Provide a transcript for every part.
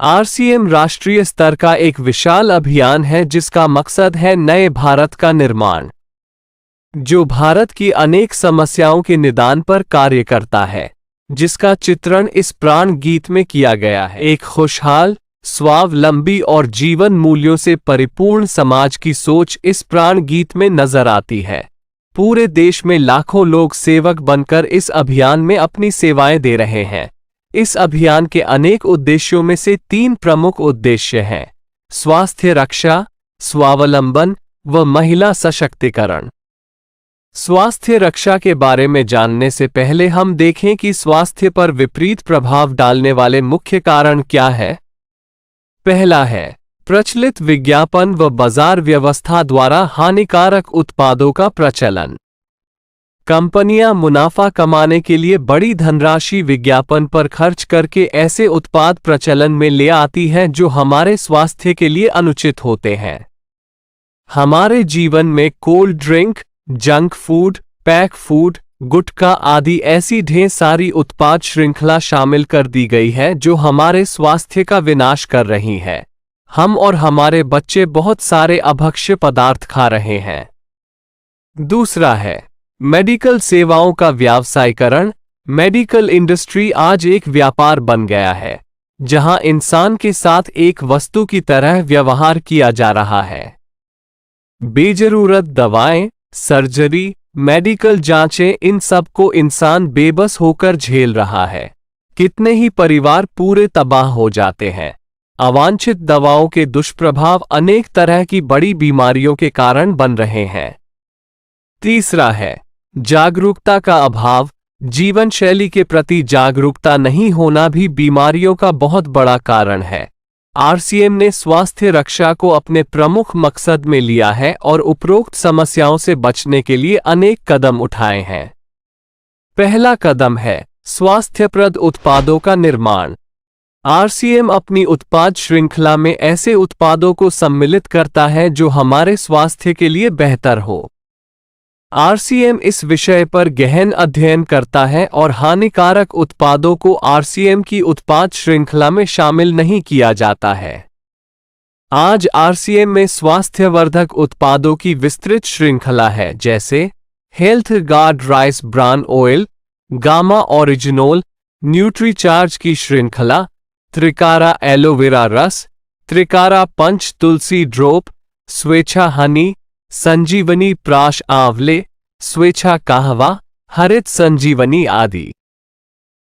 RCM राष्ट्रीय स्तर का एक विशाल अभियान है जिसका मकसद है नए भारत का निर्माण, जो भारत की अनेक समस्याओं के निदान पर कार्य करता है, जिसका चित्रण इस प्राण गीत में किया गया है। एक खुशहाल, स्वावलंबी और जीवन मूल्यों से परिपूर्ण समाज की सोच इस प्राण गीत में नजर आती है। पूरे देश में लाखों लोग सेवक बनकर इस अभियान में अपनी सेवाएं दे रहे हैं। इस अभियान के अनेक उद्देश्यों में से 3 प्रमुख उद्देश्य हैं: स्वास्थ्य रक्षा, स्वावलंबन व महिला सशक्तिकरण। स्वास्थ्य रक्षा के बारे में जानने से पहले हम देखें कि स्वास्थ्य पर विपरीत प्रभाव डालने वाले मुख्य कारण क्या है। पहला है प्रचलित विज्ञापन व बाजार व्यवस्था द्वारा हानिकारक उत्पादों का प्रचलन। कंपनियां मुनाफा कमाने के लिए बड़ी धनराशि विज्ञापन पर खर्च करके ऐसे उत्पाद प्रचलन में ले आती हैं जो हमारे स्वास्थ्य के लिए अनुचित होते हैं। हमारे जीवन में cold drink, junk food, pack food, गुटखा आदि ऐसी ढेर सारी उत्पाद श्रृंखला शामिल कर दी गई है जो हमारे स्वास्थ्य का विनाश कर रही है। हम और हमारे बच्चे बहुत सारे अभक्ष्य पदार्थ खा रहे हैं। दूसरा है मेडिकल सेवाओं का व्यावसायीकरण। मेडिकल इंडस्ट्री आज एक व्यापार बन गया है, जहां इंसान के साथ एक वस्तु की तरह व्यवहार किया जा रहा है। बेजरूरत दवाएं, सर्जरी, मेडिकल जांचें, इन सब को इंसान बेबस होकर झेल रहा है। कितने ही परिवार पूरे तबाह हो जाते हैं। अवांछित दवाओं के दुष्प्रभाव अनेक तरह की बड़ी बीमारियों के कारण बन रहे हैं। तीसरा है जागरूकता का अभाव। जीवन शैली के प्रति जागरूकता नहीं होना भी बीमारियों का बहुत बड़ा कारण है। आरसीएम ने स्वास्थ्य रक्षा को अपने प्रमुख मकसद में लिया है और उपरोक्त समस्याओं से बचने के लिए अनेक कदम उठाए हैं। पहला कदम है स्वास्थ्यप्रद उत्पादों का निर्माण। आरसीएम अपनी उत्पाद श्रृंखला में ऐसे उत्पादों को सम्मिलित करता है जो हमारे स्वास्थ्य के लिए बेहतर हो। आरसीएम इस विषय पर गहन अध्ययन करता है और हानिकारक उत्पादों को आरसीएम की उत्पाद श्रृंखला में शामिल नहीं किया जाता है। आज आरसीएम में स्वास्थ्यवर्धक उत्पादों की विस्तृत श्रृंखला है, जैसे health guard rice bran oil, gamma oryzanol, Nutricharge की श्रृंखला, त्रिकारा एलोवेरा रस, त्रिकारा पंच तुलसी ड्रॉप, स्वेच्छा हनी, संजीवनी प्राश आंवले, स्वेच्छा कहवा, हरित संजीवनी आदि।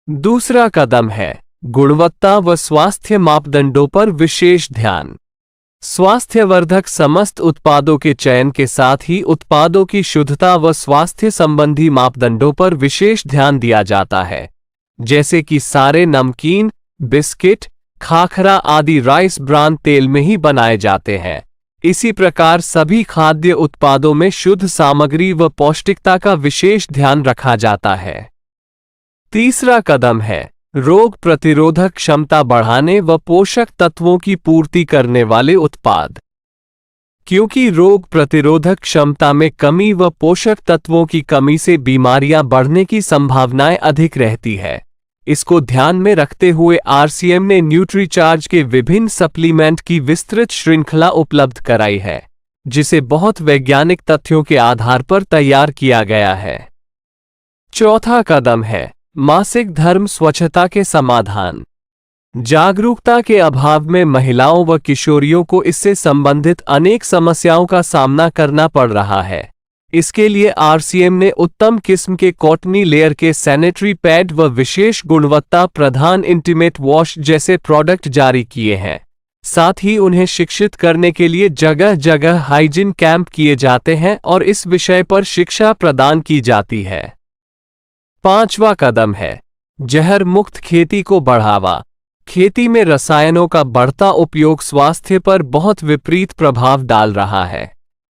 दूसरा कदम है गुणवत्ता व स्वास्थ्य मापदंडों पर विशेष ध्यान। स्वास्थ्यवर्धक समस्त उत्पादों के चयन के साथ ही उत्पादों की शुद्धता व स्वास्थ्य संबंधी मापदंडों पर विशेष ध्यान दिया जाता है, जैसे कि सारे नमकीन, बिस्किट, खाखरा आदि राइस ब्रान तेल में ही बनाए जाते हैं। इसी प्रकार सभी खाद्य उत्पादों में शुद्ध सामग्री व पौष्टिकता का विशेष ध्यान रखा जाता है। तीसरा कदम है रोग प्रतिरोधक क्षमता बढ़ाने व पोषक तत्वों की पूर्ति करने वाले उत्पाद। क्योंकि रोग प्रतिरोधक क्षमता में कमी व पोषक तत्वों की कमी से बीमारियां बढ़ने की संभावनाएं अधिक रहती है, इसको ध्यान में रखते हुए आरसीएम ने न्यूट्रीचार्ज के विभिन्न सप्लीमेंट की विस्तृत श्रृंखला उपलब्ध कराई है, जिसे बहुत वैज्ञानिक तथ्यों के आधार पर तैयार किया गया है। चौथा कदम है मासिक धर्म स्वच्छता के समाधान। जागरूकता के अभाव में महिलाओं व किशोरियों को इससे संबंधित अनेक समस्याओं का सामना करना पड़ रहा है। इसके लिए आरसीएम ने उत्तम किस्म के कॉटनी लेयर के सैनिटरी पैड व विशेष गुणवत्ता प्रधान इंटीमेट वॉश जैसे प्रोडक्ट जारी किए हैं। साथ ही उन्हें शिक्षित करने के लिए जगह जगह हाइजीन कैंप किए जाते हैं और इस विषय पर शिक्षा प्रदान की जाती है। पांचवा कदम है जहर मुक्त खेती को बढ़ावा। खेती में रसायनों का बढ़ता उपयोग स्वास्थ्य पर बहुत विपरीत प्रभाव डाल रहा है।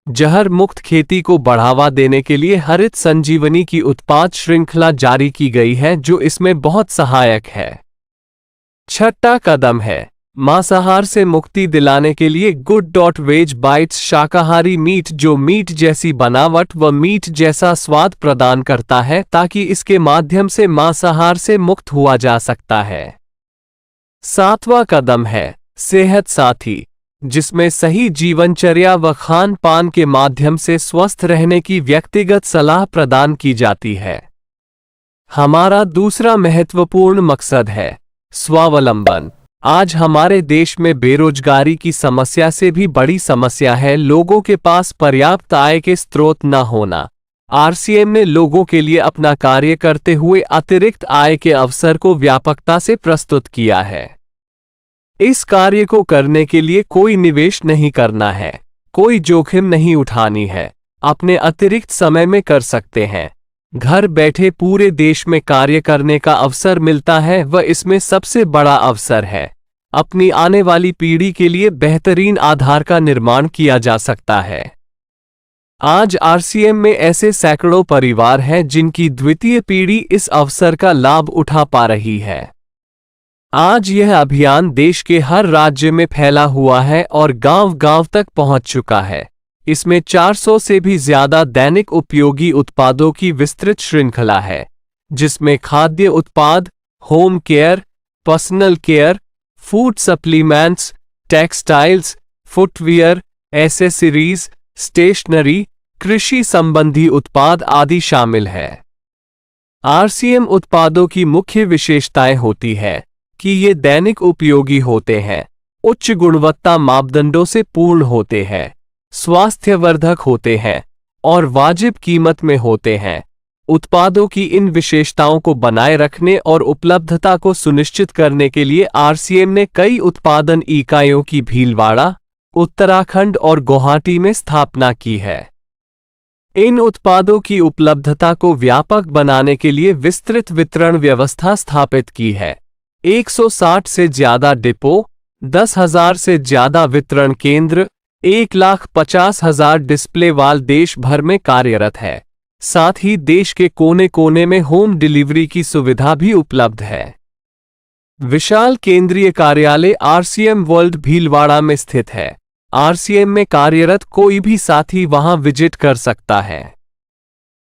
जहर मुक्त खेती को बढ़ावा देने के लिए हरित संजीवनी की उत्पाद श्रृंखला जारी की गई है, जो इसमें बहुत सहायक है। छठा कदम है मांसाहार से मुक्ति दिलाने के लिए गुड.वेज बाइट्स शाकाहारी मीट, जो मीट जैसी बनावट व मीट जैसा स्वाद प्रदान करता है, ताकि इसके माध्यम से मांसाहार से मुक्त हुआ जा सकता है। सातवां कदम है सेहत साथी, जिसमें सही जीवनचर्या व खान पान के माध्यम से स्वस्थ रहने की व्यक्तिगत सलाह प्रदान की जाती है। हमारा दूसरा महत्वपूर्ण मकसद है स्वावलंबन। आज हमारे देश में बेरोजगारी की समस्या से भी बड़ी समस्या है लोगों के पास पर्याप्त आय के स्रोत न होना। आरसीएम ने लोगों के लिए अपना कार्य करते हुए अतिरिक्त आय के अवसर को व्यापकता से प्रस्तुत किया है। इस कार्य को करने के लिए कोई निवेश नहीं करना है, कोई जोखिम नहीं उठानी है, अपने अतिरिक्त समय में कर सकते हैं। घर बैठे पूरे देश में कार्य करने का अवसर मिलता है व इसमें सबसे बड़ा अवसर है अपनी आने वाली पीढ़ी के लिए बेहतरीन आधार का निर्माण किया जा सकता है। आज आरसीएम में ऐसे सैकड़ों परिवार हैं जिनकी द्वितीय पीढ़ी इस अवसर का लाभ उठा पा रही है। आज यह अभियान देश के हर राज्य में फैला हुआ है और गांव-गांव तक पहुंच चुका है। इसमें 400 से भी ज्यादा दैनिक उपयोगी उत्पादों की विस्तृत श्रृंखला है, जिसमें खाद्य उत्पाद, home care, personal care, food supplements, textiles, footwear, accessories, stationery, कृषि संबंधी उत्पाद आदि शामिल है। आरसीएम उत्पादों की मुख्य विशेषताएं होती है कि ये दैनिक उपयोगी होते हैं, उच्च गुणवत्ता मापदंडों से पूर्ण होते हैं, स्वास्थ्यवर्धक होते हैं और वाजिब कीमत में होते हैं। उत्पादों की इन विशेषताओं को बनाए रखने और उपलब्धता को सुनिश्चित करने के लिए आरसीएम ने कई उत्पादन इकाइयों की भीलवाड़ा, उत्तराखंड और गुवाहाटी में स्थापना की है। इन उत्पादों की उपलब्धता को व्यापक बनाने के लिए विस्तृत वितरण व्यवस्था स्थापित की है। 160 से ज्यादा डिपो, 10,000 से ज्यादा वितरण केंद्र, 1,50,000 डिस्प्ले वाल देश भर में कार्यरत है। साथ ही देश के कोने कोने में होम डिलीवरी की सुविधा भी उपलब्ध है। विशाल केंद्रीय कार्यालय आरसीएम वर्ल्ड भीलवाड़ा में स्थित है। आरसीएम में कार्यरत कोई भी साथी वहां विजिट कर सकता है।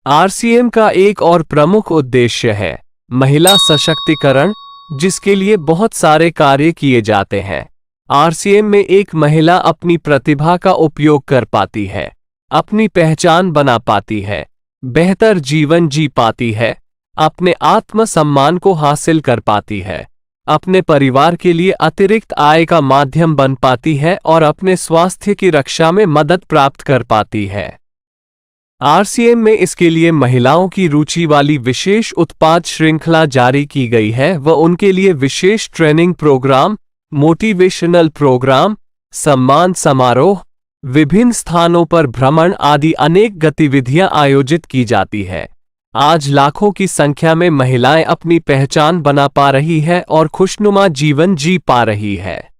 आरसीएम का एक और प्रमुख उद्देश्य है महिला सशक्तिकरण, जिसके लिए बहुत सारे कार्य किए जाते हैं। आरसीएम में एक महिला अपनी प्रतिभा का उपयोग कर पाती है, अपनी पहचान बना पाती है, बेहतर जीवन जी पाती है, अपने आत्मसम्मान को हासिल कर पाती है, अपने परिवार के लिए अतिरिक्त आय का माध्यम बन पाती है और अपने स्वास्थ्य की रक्षा में मदद प्राप्त कर पाती है। आरसीएम में इसके लिए महिलाओं की रुचि वाली विशेष उत्पाद श्रृंखला जारी की गई है व उनके लिए विशेष ट्रेनिंग प्रोग्राम, मोटिवेशनल प्रोग्राम, सम्मान समारोह, विभिन्न स्थानों पर भ्रमण आदि अनेक गतिविधियां आयोजित की जाती है। आज लाखों की संख्या में महिलाएं अपनी पहचान बना पा रही है और खुशनुमा जीवन जी पा रही है।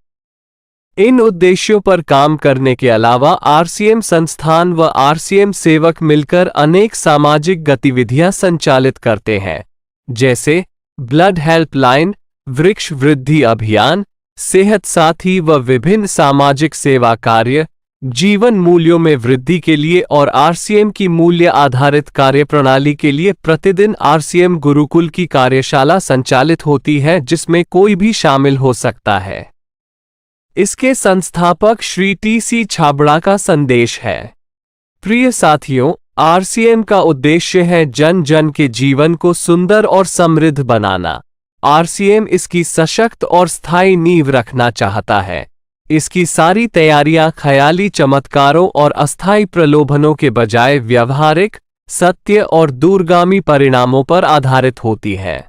इन उद्देश्यों पर काम करने के अलावा आरसीएम संस्थान व आरसीएम सेवक मिलकर अनेक सामाजिक गतिविधियां संचालित करते हैं, जैसे ब्लड हेल्पलाइन, वृक्ष वृद्धि अभियान, सेहत साथी व विभिन्न सामाजिक सेवा कार्य, जीवन मूल्यों में वृद्धि के लिए और आरसीएम की मूल्य आधारित कार्यप्रणाली के लिए प्रतिदिन आरसीएम गुरुकुल की कार्यशाला संचालित होती है, जिसमें कोई भी शामिल हो सकता है। इसके संस्थापक श्री टी.सी. छाबड़ा का संदेश है। प्रिय साथियों, आरसीएम का उद्देश्य है जन जन के जीवन को सुंदर और समृद्ध बनाना। आरसीएम इसकी सशक्त और स्थायी नींव रखना चाहता है। इसकी सारी तैयारियां ख्याली चमत्कारों और अस्थायी प्रलोभनों के बजाय व्यवहारिक, सत्य और दूरगामी परिणामों पर आधारित होती हैं।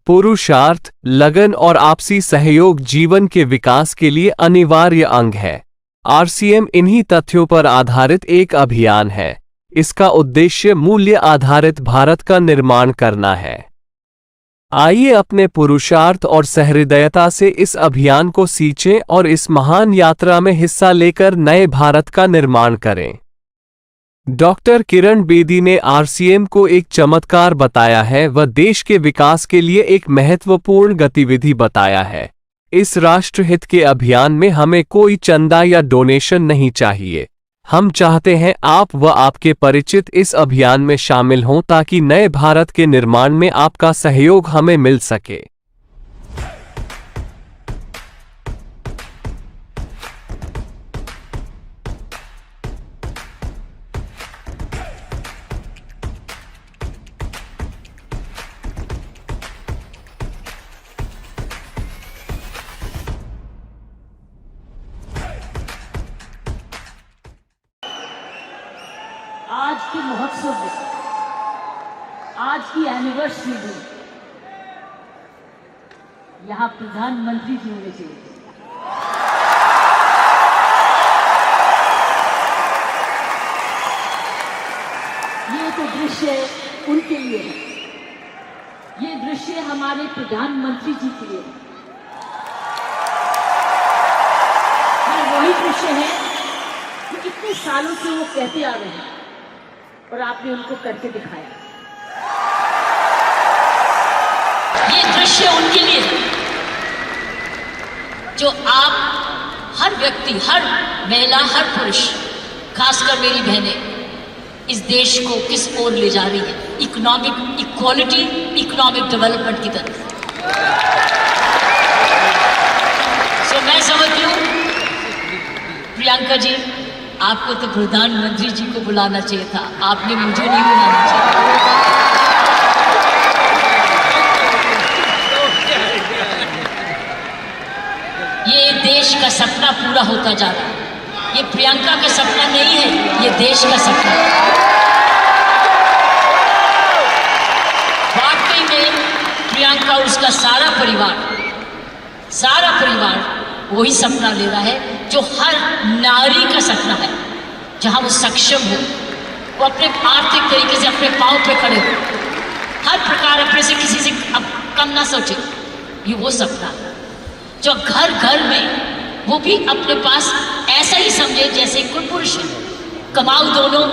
पुरुषार्थ, लगन और आपसी सहयोग जीवन के विकास के लिए अनिवार्य अंग है। आरसीएम इन्हीं तथ्यों पर आधारित एक अभियान है। इसका उद्देश्य मूल्य आधारित भारत का निर्माण करना है। आइए अपने पुरुषार्थ और सहृदयता से इस अभियान को सींचें और इस महान यात्रा में हिस्सा लेकर नए भारत का निर्माण करें। डॉक्टर किरण बेदी ने आरसीएम को एक चमत्कार बताया है व देश के विकास के लिए एक महत्वपूर्ण गतिविधि बताया है। इस राष्ट्रहित के अभियान में हमें कोई चंदा या डोनेशन नहीं चाहिए। हम चाहते हैं आप व आपके परिचित इस अभियान में शामिल हों ताकि नए भारत के निर्माण में आपका सहयोग हमें मिल सके। अवसर में आज की एनिवर्सरी में यहाँ प्रधानमंत्री जी होने चाहिए। ये तो दृश्य उनके लिए है, ये दृश्य हमारे प्रधानमंत्री जी के लिए है। ये वही दृश्य है कि इतने सालों से वो कहते आ रहे हैं और आपने उनको करके दिखाया। ये दृश्य उनके लिए है जो आप हर व्यक्ति, हर महिला, हर पुरुष, खासकर मेरी बहनें इस देश को किस ओर ले जा रही है, इकोनॉमिक इक्वालिटी, इकोनॉमिक डेवलपमेंट की तरफ। सो मैं समझती हूँ प्रियंका जी, आपको तो प्रधानमंत्री जी को बुलाना चाहिए था, आपने मुझे नहीं बुलाना चाहिए। ये देश का सपना पूरा होता जा रहा है। ये प्रियंका का सपना नहीं है, ये देश का सपना है। वाकई में प्रियंका, उसका सारा परिवार वही सपना ले रहा है जो हर नारी का सपना है, जहां वो सक्षम हो, वो अपने आर्थिक तरीके से अपने पांव पे खड़े हो, हर प्रकार अपने से किसी से कम ना सोचे। ये वो सपना है जो घर घर में वो भी अपने पास ऐसा ही समझे जैसे कोई पुरुष है। कमाऊ दोनों,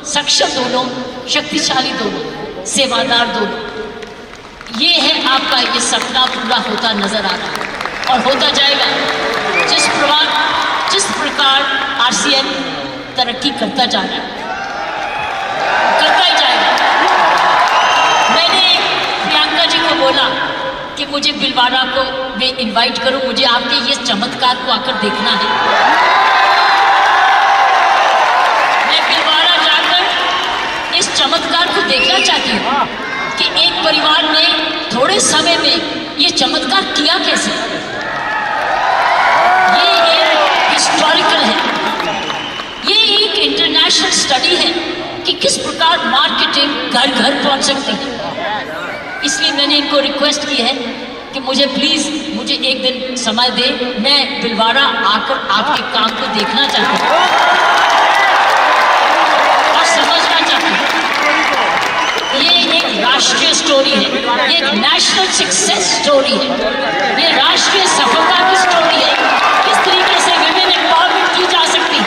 सक्षम दोनों, शक्तिशाली दोनों, सेवादार दोनों। ये है आपका ये सपना पूरा होता नजर आ रहा है और होता जाएगा। जिस प्रकार आरसीएम तरक्की करता जा रहा है, करता ही जाएगा। मैंने प्रियंका जी को बोला कि मुझे भिलवाड़ा को मैं इनवाइट करूं, मुझे आपके ये चमत्कार को आकर देखना है। मैं भिलवाड़ा जाकर इस चमत्कार को देखना चाहती हूं कि एक परिवार ने थोड़े समय में ये चमत्कार किया कैसे। ये एक हिस्टोरिकल है, ये एक इंटरनेशनल स्टडी है कि किस प्रकार मार्केटिंग घर घर पहुंच सकती है। इसलिए मैंने इनको रिक्वेस्ट की है कि मुझे प्लीज मुझे एक दिन समय दे, मैं भिलवाड़ा आकर आपके काम को देखना चाहती हूँ और समझना चाहती हूँ। ये एक राष्ट्रीय स्टोरी है, ये एक नेशनल सक्सेस स्टोरी है, ये राष्ट्रीय सफलता की स्टोरी है। किस तरीके से विमेन एम्पावरमेंट की जा सकती है।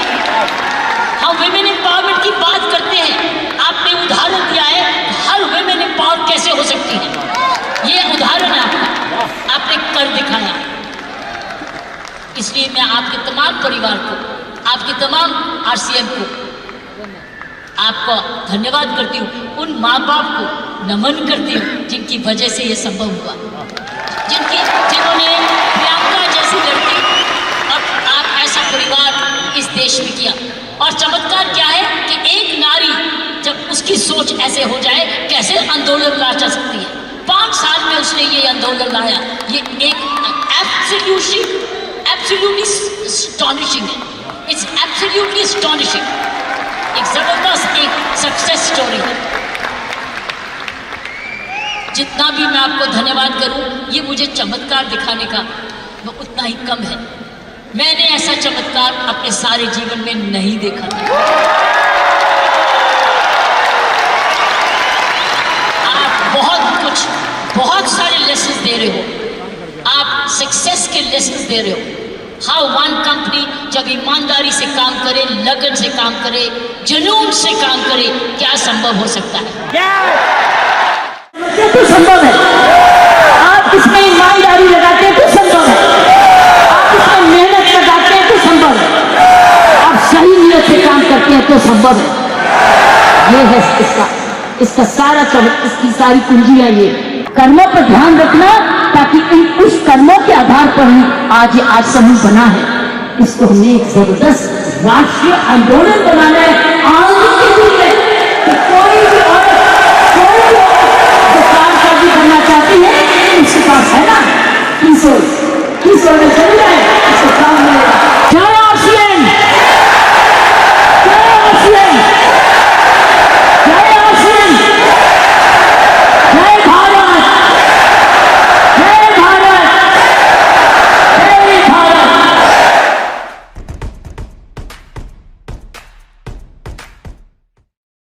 हम विमेन एम्पावरमेंट की बात करते हैं, आपने उदाहरण दिया है हर विमेन एम्पावर कैसे हो सकती है। ये उदाहरण है आपका, आपने कर दिखाया। इसलिए मैं आपके तमाम परिवार को, आपके तमाम आरसीएम को आपको धन्यवाद करती हूँ। उन माँ बाप को नमन करती हूँ जिनकी वजह से ये संभव हुआ, जिन्होंने प्रियंका जैसी लड़की और आप ऐसा परिवार इस देश में किया। और चमत्कार क्या है कि एक नारी जब उसकी सोच ऐसे हो जाए, कैसे आंदोलन ला जा सकती है। 5 साल में उसने ये आंदोलन लाया। ये एक एब्सोल्युटली एस्टॉनिशिंग है। It's absolutely astonishing. एक जबरदस्त एक सक्सेस स्टोरी है। जितना भी मैं आपको धन्यवाद करूं, ये मुझे चमत्कार दिखाने का वो उतना ही कम है। मैंने ऐसा चमत्कार अपने सारे जीवन में नहीं देखा था। आप बहुत सारे लेसन्स दे रहे हो, आप सक्सेस के लेसन्स दे रहे हो। हाउ वन कंपनी जब ईमानदारी से काम करे, लगन से काम करे, जुनून से काम करे, क्या संभव हो सकता है। तो संभव है। आप इसमें ईमानदारी लगाते हैं तो संभव है, आप इसमें मेहनत लगाते हैं तो संभव है, आप सही नियत से काम करते हैं तो संभव है। ये है इसका सारा इसकी सारी कुंजियां। ये कर्मों पर ध्यान रखना ताकि उस कर्मों के आधार पर ही आज समूह बना है। इसको हमने एक जबरदस्त राष्ट्रीय आंदोलन बनाना है